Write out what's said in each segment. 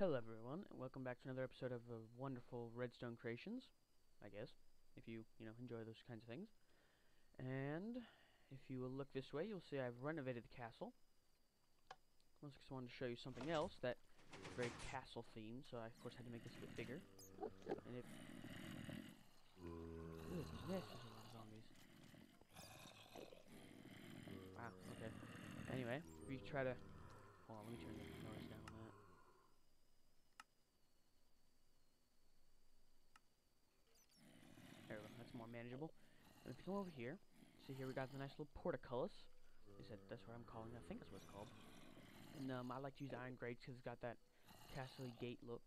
Hello everyone, and welcome back to another episode of wonderful Redstone creations, I guess, if you enjoy those kinds of things. And if you will look this way, you'll see I've renovated the castle. I just wanted to show you something else that is very castle themed, so I of course had to make this a bit bigger. And it... Ooh, this is a lot of zombies. Wow, okay. Anyway, if you try to... Hold on, let me turn the noise down on that. There we go, that's more manageable. And if you come over here, see here we got the nice little portcullis. That's what I'm calling it. I think that's what it's called. And I like to use iron grates because it's got that castle gate look.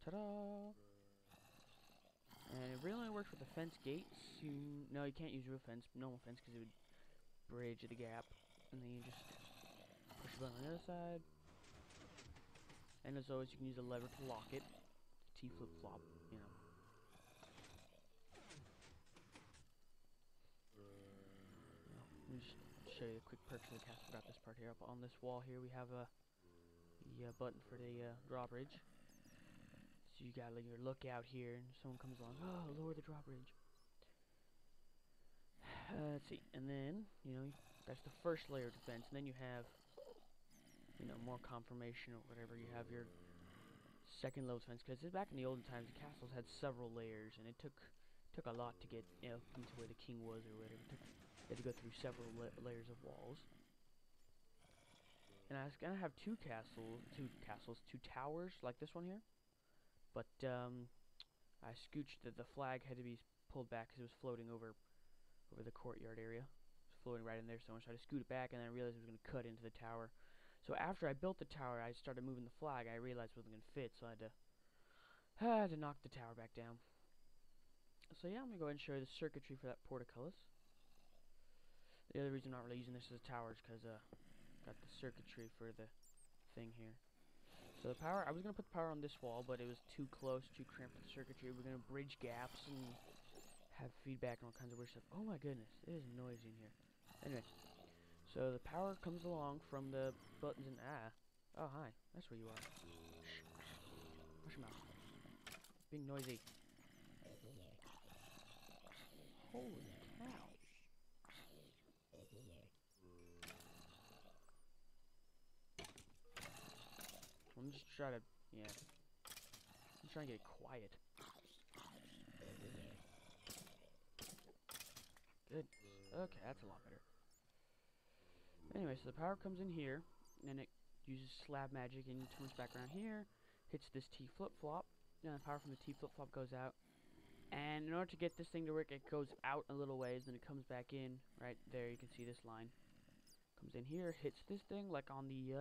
Ta-da! And it really only works with the fence gates. No, you can't use real fence, normal fence, because it would bridge the gap. And then you just push the button on the other side. And as always, you can use a lever to lock it. T flip-flop, you know. Let me just show you the quick perks of the castle. Got this part here. Up on this wall here, we have the button for the drawbridge. So you got your lookout here, and someone comes along. Oh, lower the drawbridge. Let's see, and then that's the first layer of defense, and then you have more confirmation or whatever. You have your second level defense, because back in the olden times, the castles had several layers, and it took a lot to get into where the king was or whatever. You had to go through several layers of walls. And I was gonna have two towers like this one here, but I scooched the flag had to be pulled back because it was floating over the courtyard area. It was floating right in there, so I tried to scoot it back, and then I realized it was gonna cut into the tower. So after I built the tower, I started moving the flag. I realized it wasn't gonna fit, so I had to knock the tower back down. So yeah, I'm gonna go ahead and show you the circuitry for that portcullis. The other reason I'm not really using this as a tower is because got the circuitry for the thing here. So the power, I was gonna put the power on this wall, but it was too close, too cramped with the circuitry. We're gonna bridge gaps and have feedback and all kinds of weird stuff. Oh my goodness, it is noisy in here. Anyway, so the power comes along from the buttons and oh hi, that's where you are. Shh. Watch your mouth. Being noisy. Holy cow. I'm just trying to, I'm trying to get it quiet. Good. Okay, that's a lot better. Anyway, so the power comes in here, and then it uses slab magic and turns back around here, hits this T flip-flop, and the power from the T flip-flop goes out. And in order to get this thing to work, it goes out a little ways, then it comes back in. Right there, you can see this line. Comes in here, hits this thing, like on the,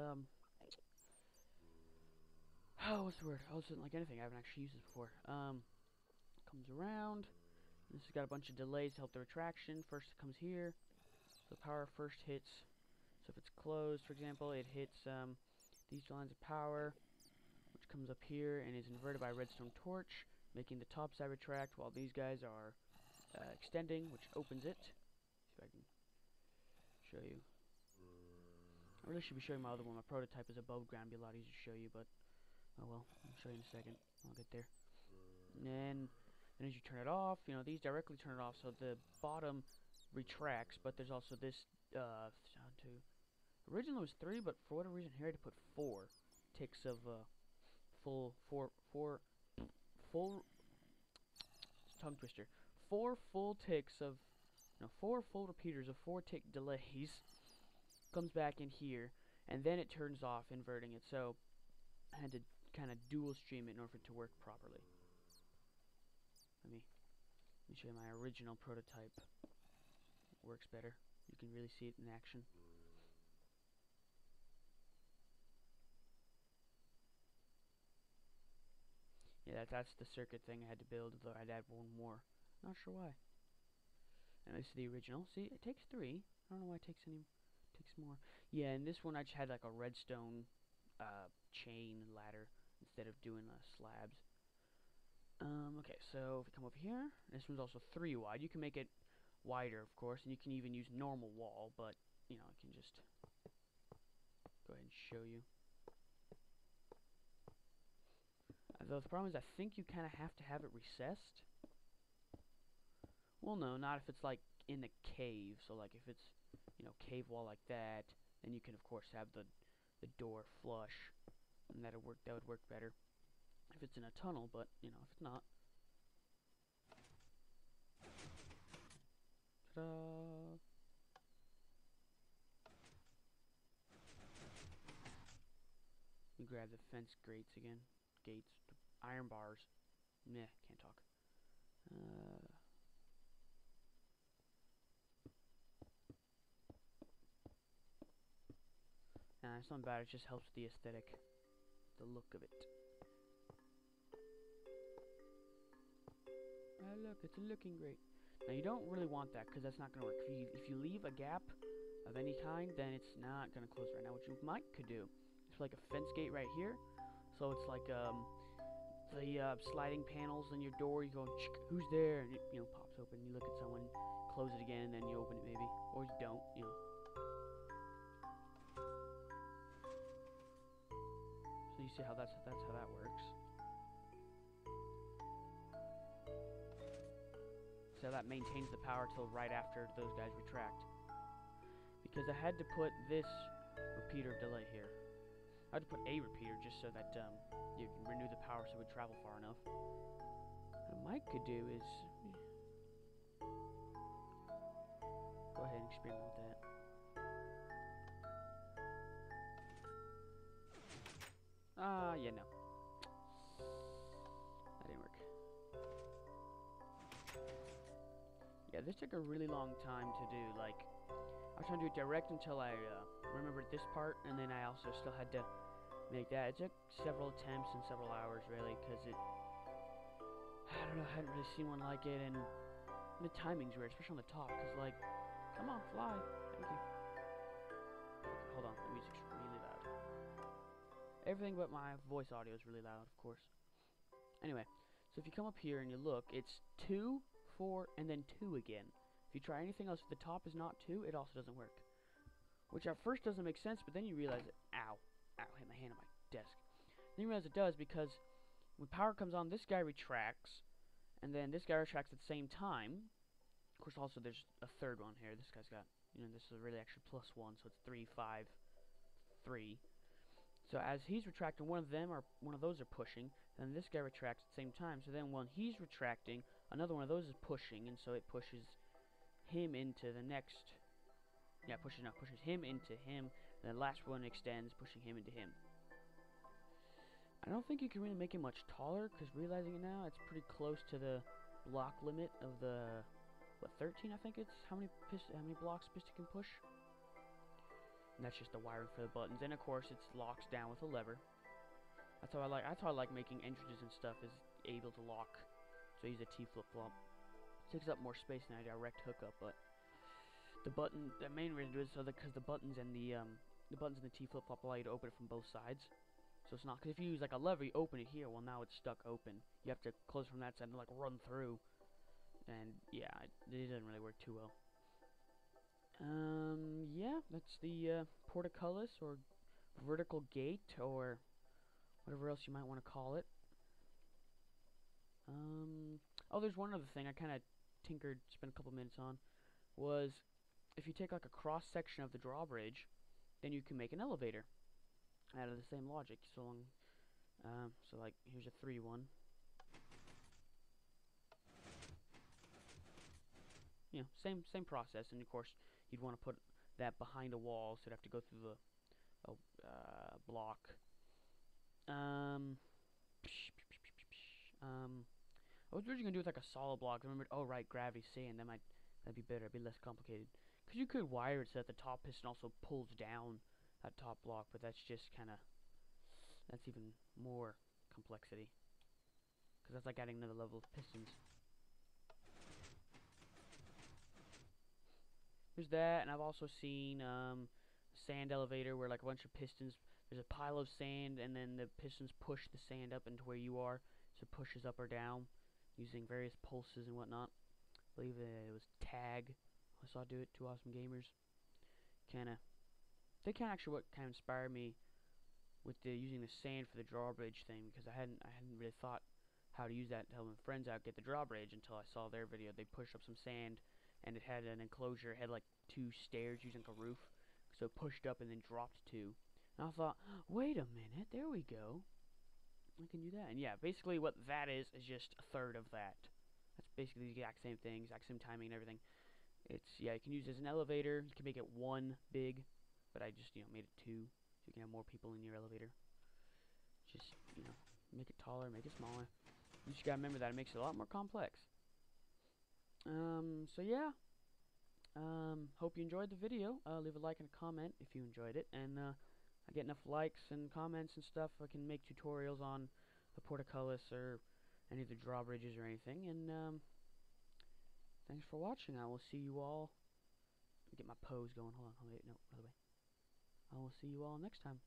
oh, what's the word? Oh, this isn't like anything. I haven't actually used this before. Comes around. This has got a bunch of delays to help the retraction. First it comes here. So the power first hits. So if it's closed, for example, it hits these lines of power, which comes up here and is inverted by a redstone torch, making the top side retract while these guys are extending, which opens it. See if I can show you. I really should be showing my other one. My prototype is above ground. It'd be a lot easier to show you, but oh well. I'll show you in a second. I'll get there. And then as you turn it off, these directly turn it off, so the bottom retracts. But there's also this originally it was 3, but for whatever reason here I had to put 4 ticks of full tongue twister. 4 full ticks of 4 full repeaters of 4 tick delays comes back in here, and then it turns off, inverting it. So I had to kind of dual stream it in order for it to work properly. Let me show you my original prototype. It works better. You can really see it in action. Yeah, that's the circuit thing I had to build, though I'd add one more. Not sure why. And this is the original. See, it takes 3. I don't know why it takes more. Yeah, and this one I just had like a redstone chain ladder instead of doing slabs. Okay, so if you come over here, this one's also 3 wide. You can make it wider, of course, and you can even use normal wall, but you can just go ahead show you. Though the problem is, I think you kind of have to have it recessed. Well, no, not if it's like in the cave. So like if it's, you know, cave wall like that, then you can of course have the door flush, and that'll work. That would work better if it's in a tunnel. But you know, if it's not. Ta-da! We grab the fence grates again. Gates, iron bars. Meh, can't talk. Nah, it's not bad. It just helps the aesthetic, the look of it. Ah, look, it's looking great. Now you don't really want that because that's not gonna work. If you leave a gap of any kind, then it's not gonna close right now. What you could do is like a fence gate right here. So it's like the sliding panels in your door. You go, who's there? And it, you know, pops open. You look at someone, close it again, and then you open it maybe, or you don't. You know. So you see how that's how that works. So that maintains the power till right after those guys retract. Because I had to put this repeater delay here. I had to put a repeater just so that you can renew the power so it would travel far enough. What I might could do is go ahead and experiment with that. Yeah, no. That didn't work. Yeah, this took a really long time to do. Like, I was trying to do it direct until I remembered this part, and then I also still had to make that. It took several attempts and several hours, really, because it... I don't know, I hadn't really seen one like it, and the timing's weird, especially on the top, because, like, come on, fly. Thank you. Okay, hold on, the music's really loud. Everything but my voice audio is really loud, of course. Anyway, so if you come up here and you look, it's 2, 4, and then 2 again. If you try anything else, if the top is not 2, it also doesn't work. Which at first doesn't make sense, but then you realize it. Ow. Ow, hit my hand on my desk. Then you realize it does, because when power comes on, this guy retracts, and then this guy retracts at the same time. Of course, also there's a third one here. This guy's got, you know, this is really actually +1, so it's 3, 5, 3. So as he's retracting, one of those are pushing, and this guy retracts at the same time. So then when he's retracting, another one of those is pushing, and so it pushes him into the next. Yeah, pushes him into him. And the last one extends, pushing him into him. I don't think you can really make it much taller, because realizing it now, it's pretty close to the block limit of the, what, 13 I think it's? How many blocks piston can push? And that's just the wiring for the buttons. And of course, it locks down with a lever. That's how I like making entrances and stuff, is able to lock. So I use a T flip-flop. Takes up more space than a direct hookup, but the main reason is so that because the buttons and the T flip-flop allow you to open it from both sides. So it's not, because if you use like a lever, you open it here, well now it's stuck open. You have to close from that side and like run through. And yeah, it doesn't really work too well. Yeah, that's the portcullis, or vertical gate, or whatever else you might want to call it. Oh, there's one other thing I kind of tinkered, spent a couple minutes on, was if you take like a cross section of the drawbridge, then you can make an elevator out of the same logic. So like here's a 3-1. You know, same process, and of course you'd want to put that behind a wall, so you'd have to go through the block. I was originally gonna do it with like a solid block. I remembered, oh right, gravity sand. That'd be better. It'd be less complicated. Because you could wire it so that the top piston also pulls down that top block, but that's just that's even more complexity. Because that's like adding another level of pistons. There's that, and I've also seen sand elevator where like a bunch of pistons. There's a pile of sand, and then the pistons push the sand up into where you are, so it pushes up or down using various pulses and whatnot. I believe it was Tag. I saw do it. Two Awesome Gamers. They kind of actually what kind of inspired me with the using the sand for the drawbridge thing, because I hadn't really thought how to use that to help my friends out get the drawbridge until I saw their video. They pushed up some sand, and it had an enclosure. It had like 2 stairs using like a roof, so it pushed up and then dropped 2. And I thought, wait a minute, there we go. I can do that. And yeah, basically what that is just a third of that. That's basically the exact same thing, exact same timing and everything. It's, yeah, you can use it as an elevator. You can make it 1 big, but I just, made it 2, so you can have more people in your elevator. Just, make it taller, make it smaller. You just gotta remember that it makes it a lot more complex. So yeah. Hope you enjoyed the video. Leave a like and a comment if you enjoyed it, and I get enough likes and comments and stuff, I can make tutorials on the Portcullis or any of the drawbridges or anything. And thanks for watching. I will see you all. Let me get my pose going. Hold on. Oh, wait, no, other way. I will see you all next time.